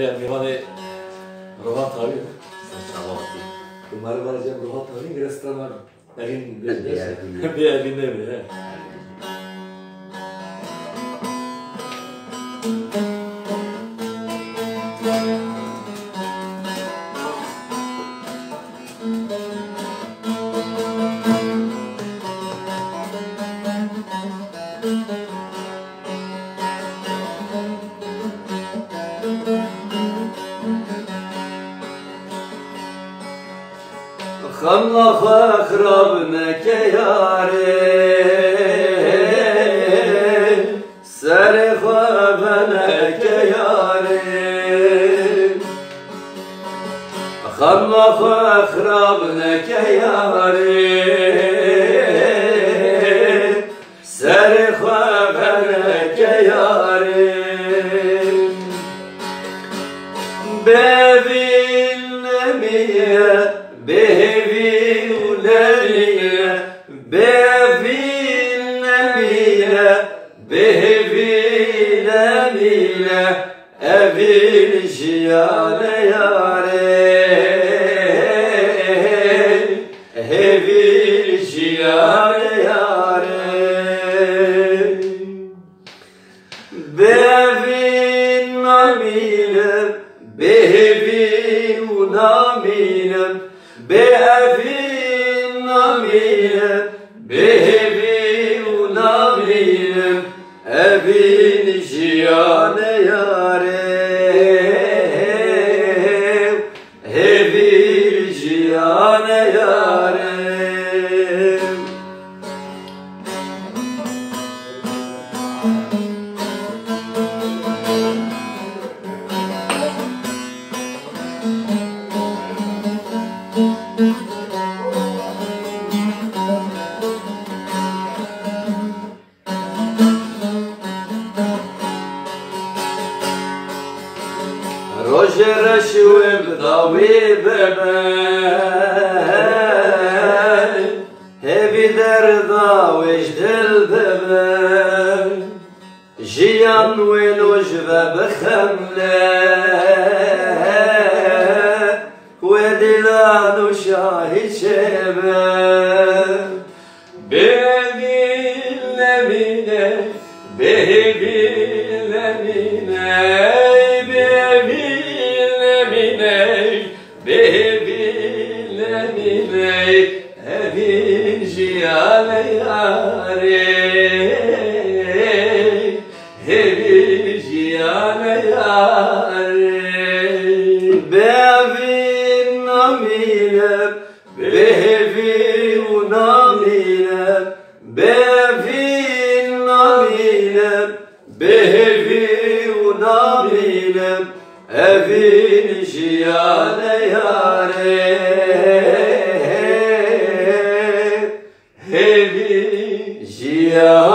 Diğer mihane rohan tabi. Saçmalama. Bunları varacağım rohan tabi. Biraz tamam. Evin bir Bir evinde mi? خلا خراب نکیاره سر خواب نکیاره خلا خراب نکیاره سر خواب نکیاره ببین نمیه بهوی ولمیه بهوی نمیه بهوی نمیه evin jiyane yare evin jiyane yare bevin namine bevin namine بأبين نميم بهبين نميم أبين جيان يارم هبين جيان يارم روجر شوب ضوي ببال هبي درضا وجدل ببال جيان ونجبة بخملة ودلان وشاهد شباب بهبي لمينة بهبي لمينة evin jiyane yare evin jiyane yare bevin namine bevi namine bevin namine bevi namine evin jiyane yare hevi jiyane